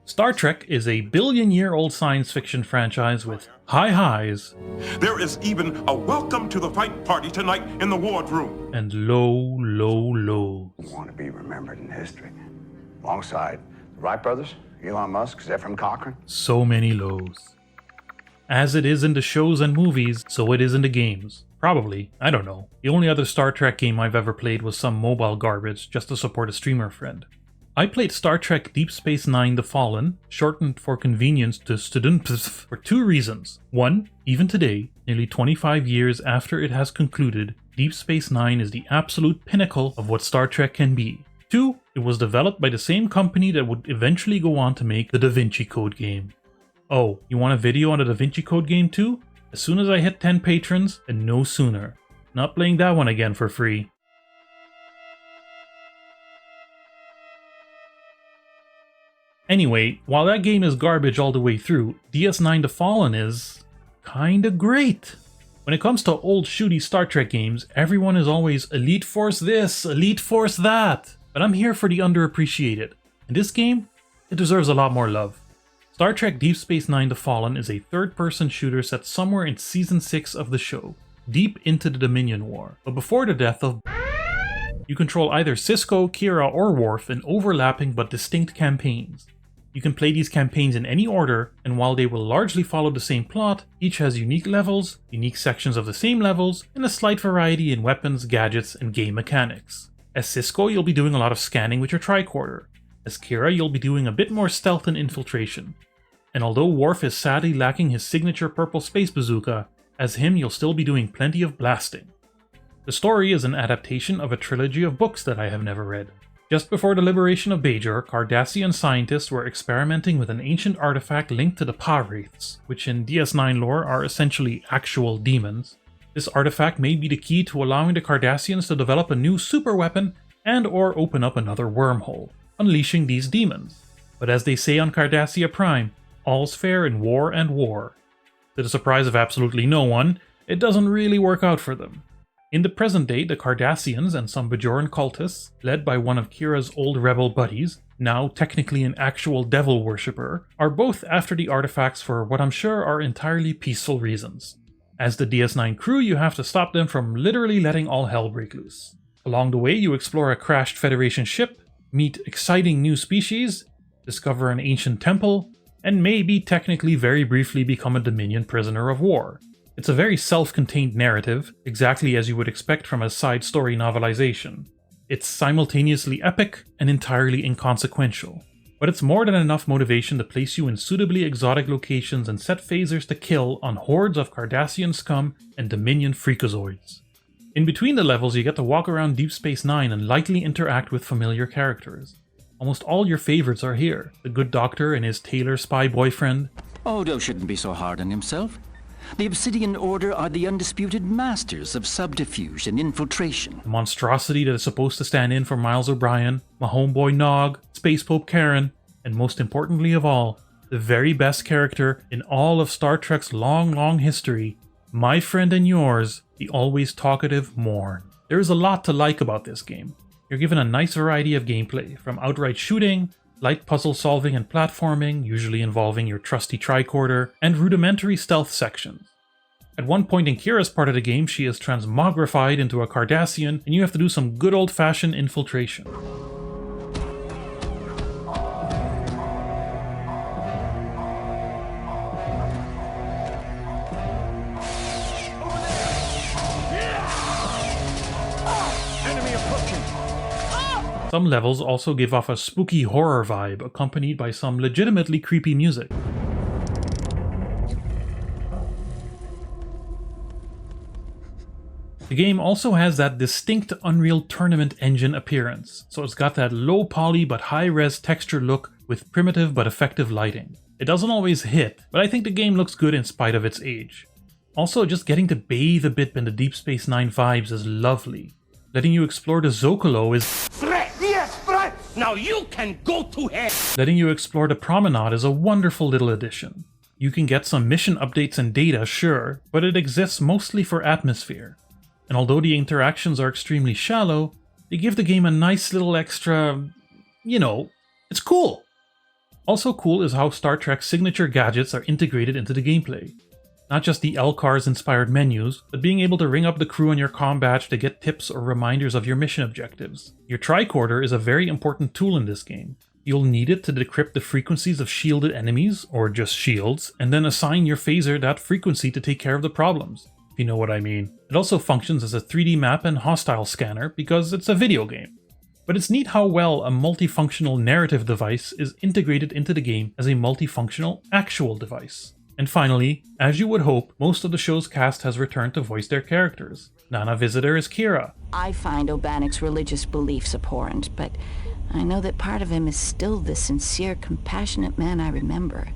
Star Trek is a billion-year-old science fiction franchise with high highs. There is even a welcome to the fight party tonight in the wardroom. And low lows. Want to be remembered in history. Alongside the Wright brothers, Elon Musk, Zefram Cochrane. So many lows. As it is in the shows and movies, so it is in the games. Probably, I don't know. The only other Star Trek game I've ever played was some mobile garbage just to support a streamer friend. I played Star Trek Deep Space Nine The Fallen, shortened for convenience to Student, for two reasons. One, even today, nearly 25 years after it has concluded, Deep Space Nine is the absolute pinnacle of what Star Trek can be. Two, it was developed by the same company that would eventually go on to make the Da Vinci Code game. Oh, you want a video on the Da Vinci Code game too? As soon as I hit 10 patrons, and no sooner. Not playing that one again for free. Anyway, while that game is garbage all the way through, DS9 The Fallen is kinda great. When it comes to old shooty Star Trek games, everyone is always Elite Force this, Elite Force that. But I'm here for the underappreciated. In this game, it deserves a lot more love. Star Trek Deep Space Nine The Fallen is a third-person shooter set somewhere in Season 6 of the show, deep into the Dominion War, but before the death of... You control either Sisko, Kira, or Worf in overlapping but distinct campaigns. You can play these campaigns in any order, and while they will largely follow the same plot, each has unique levels, unique sections of the same levels, and a slight variety in weapons, gadgets, and game mechanics. As Sisko, you'll be doing a lot of scanning with your tricorder. As Kira, you'll be doing a bit more stealth and infiltration. And although Worf is sadly lacking his signature purple space bazooka, as him you'll still be doing plenty of blasting. The story is an adaptation of a trilogy of books that I have never read. Just before the liberation of Bajor, Cardassian scientists were experimenting with an ancient artifact linked to the Pa-wraiths, which in DS9 lore are essentially actual demons. This artifact may be the key to allowing the Cardassians to develop a new superweapon and or open up another wormhole, unleashing these demons. But as they say on Cardassia Prime, all's fair in war and war. To the surprise of absolutely no one, it doesn't really work out for them. In the present day, the Cardassians and some Bajoran cultists, led by one of Kira's old rebel buddies, now technically an actual devil worshipper, are both after the artifacts for what I'm sure are entirely peaceful reasons. As the DS9 crew, you have to stop them from literally letting all hell break loose. Along the way, you explore a crashed Federation ship, meet exciting new species, discover an ancient temple, and maybe technically very briefly become a Dominion prisoner of war. It's a very self-contained narrative, exactly as you would expect from a side story novelization. It's simultaneously epic and entirely inconsequential. But it's more than enough motivation to place you in suitably exotic locations and set phasers to kill on hordes of Cardassian scum and Dominion freakazoids. In between the levels, you get to walk around Deep Space Nine and lightly interact with familiar characters. Almost all your favorites are here. The good doctor and his tailor spy boyfriend. Odo shouldn't be so hard on himself. The Obsidian Order are the undisputed masters of subterfuge and infiltration. The monstrosity that is supposed to stand in for Miles O'Brien, my homeboy Nog, Space Pope Karen, and most importantly of all, the very best character in all of Star Trek's long history, my friend and yours, the always talkative Morn. There is a lot to like about this game. You're given a nice variety of gameplay, from outright shooting, light puzzle solving and platforming, usually involving your trusty tricorder, and rudimentary stealth sections. At one point in Kira's part of the game, she is transmogrified into a Cardassian, and you have to do some good old-fashioned infiltration. Some levels also give off a spooky horror vibe, accompanied by some legitimately creepy music. The game also has that distinct Unreal Tournament engine appearance, so it's got that low poly but high-res texture look with primitive but effective lighting. It doesn't always hit, but I think the game looks good in spite of its age. Also, just getting to bathe a bit in the Deep Space Nine vibes is lovely. Letting you explore the Zocalo is... Now you can go to hell! Letting you explore the Promenade is a wonderful little addition. You can get some mission updates and data, sure, but it exists mostly for atmosphere. And although the interactions are extremely shallow, they give the game a nice little extra... you know, it's cool! Also cool is how Star Trek's signature gadgets are integrated into the gameplay. Not just the LCARS inspired menus, but being able to ring up the crew on your comm badge to get tips or reminders of your mission objectives. Your tricorder is a very important tool in this game. You'll need it to decrypt the frequencies of shielded enemies, or just shields, and then assign your phaser that frequency to take care of the problems, if you know what I mean. It also functions as a 3D map and hostile scanner because it's a video game. But it's neat how well a multifunctional narrative device is integrated into the game as a multifunctional actual device. And finally, as you would hope, most of the show's cast has returned to voice their characters. Nana Visitor is Kira. I find Obanik's religious beliefs abhorrent, but I know that part of him is still the sincere, compassionate man I remember.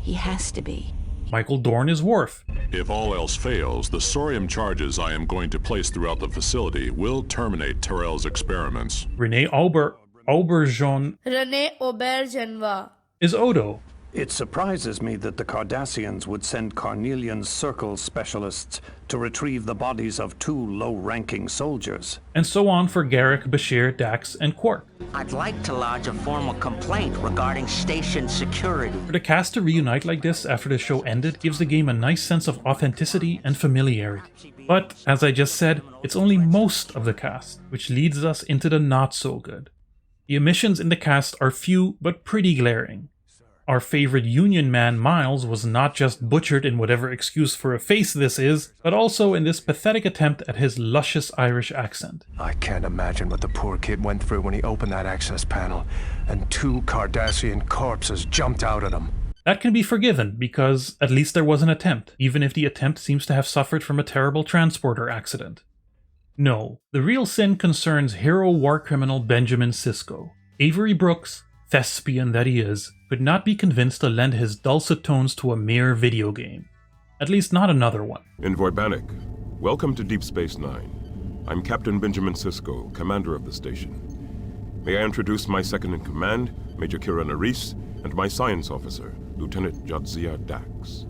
He has to be. Michael Dorn is Worf. If all else fails, the thorium charges I am going to place throughout the facility will terminate Terrell's experiments. Renee Auberjonois is Odo. It surprises me that the Cardassians would send Carnelian Circle specialists to retrieve the bodies of 2 low-ranking soldiers. And so on for Garrick, Bashir, Dax, and Quark. I'd like to lodge a formal complaint regarding station security. For the cast to reunite like this after the show ended gives the game a nice sense of authenticity and familiarity. But, as I just said, it's only most of the cast, which leads us into the not so good. The omissions in the cast are few but pretty glaring. Our favorite Union man Miles was not just butchered in whatever excuse for a face this is, but also in this pathetic attempt at his luscious Irish accent. I can't imagine what the poor kid went through when he opened that access panel, and 2 Cardassian corpses jumped out at him. That can be forgiven, because at least there was an attempt, even if the attempt seems to have suffered from a terrible transporter accident. No, the real sin concerns hero war criminal Benjamin Sisko. Avery Brooks, thespian that he is, could not be convinced to lend his dulcet tones to a mere video game. At least not another one. Envoy Bannock, welcome to Deep Space Nine. I'm Captain Benjamin Sisko, commander of the station. May I introduce my second-in-command, Major Kira Nerys, and my science officer, Lieutenant Jadzia Dax.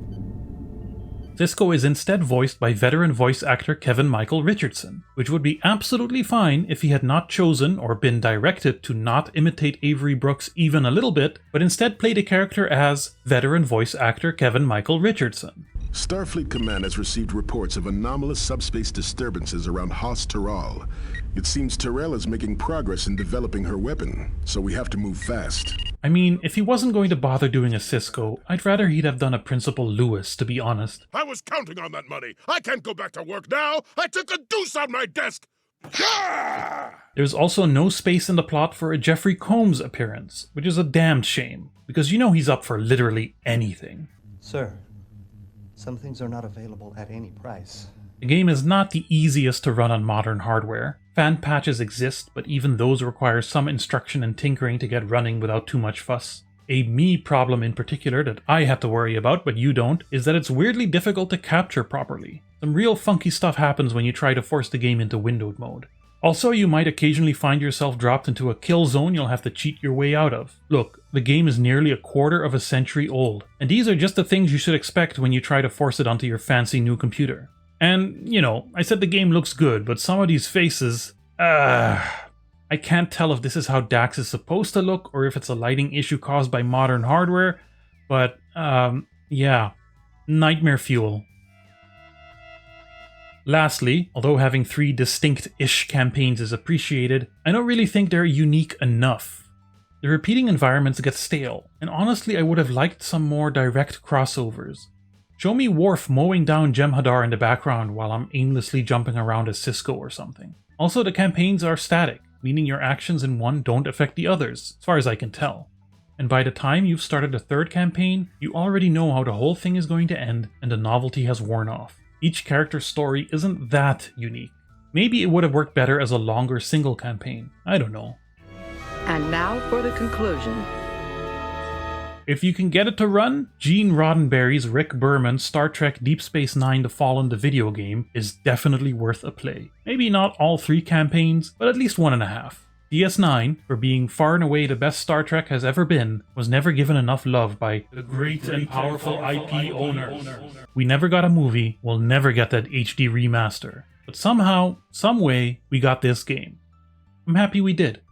Sisko is instead voiced by veteran voice actor Kevin Michael Richardson, which would be absolutely fine if he had not chosen or been directed to not imitate Avery Brooks even a little bit, but instead play the character as veteran voice actor Kevin Michael Richardson. Starfleet Command has received reports of anomalous subspace disturbances around Haas Terral. It seems Terrell is making progress in developing her weapon, so we have to move fast. I mean, if he wasn't going to bother doing a Sisko, I'd rather he'd have done a Principal Lewis, to be honest. I was counting on that money. I can't go back to work now. I took a deuce on my desk. There's also no space in the plot for a Jeffrey Combs appearance, which is a damned shame, because you know he's up for literally anything. Sir, some things are not available at any price. The game is not the easiest to run on modern hardware. Fan patches exist, but even those require some instruction and tinkering to get running without too much fuss. A me problem in particular that I have to worry about, but you don't, is that it's weirdly difficult to capture properly. Some real funky stuff happens when you try to force the game into windowed mode. Also, you might occasionally find yourself dropped into a kill zone you'll have to cheat your way out of. Look, the game is nearly a quarter of a century old, and these are just the things you should expect when you try to force it onto your fancy new computer. And, you know, I said the game looks good, but some of these faces... I can't tell if this is how Dax is supposed to look, or if it's a lighting issue caused by modern hardware, but, yeah. Nightmare fuel. Lastly, although having 3 distinct-ish campaigns is appreciated, I don't really think they're unique enough. The repeating environments get stale, and honestly I would have liked some more direct crossovers. Show me Worf mowing down Jem'Hadar in the background while I'm aimlessly jumping around as Sisko or something. Also, the campaigns are static, meaning your actions in one don't affect the others, as far as I can tell. And by the time you've started the 3rd campaign, you already know how the whole thing is going to end and the novelty has worn off. Each character's story isn't that unique. Maybe it would have worked better as a longer single campaign. I don't know. And now for the conclusion. If you can get it to run, Gene Roddenberry's Rick Berman's Star Trek Deep Space Nine The Fallen the video game is definitely worth a play. Maybe not all 3 campaigns, but at least 1.5. DS9, for being far and away the best Star Trek has ever been, was never given enough love by the great and powerful IP owners. We never got a movie, we'll never get that HD remaster. But somehow, some way, we got this game. I'm happy we did.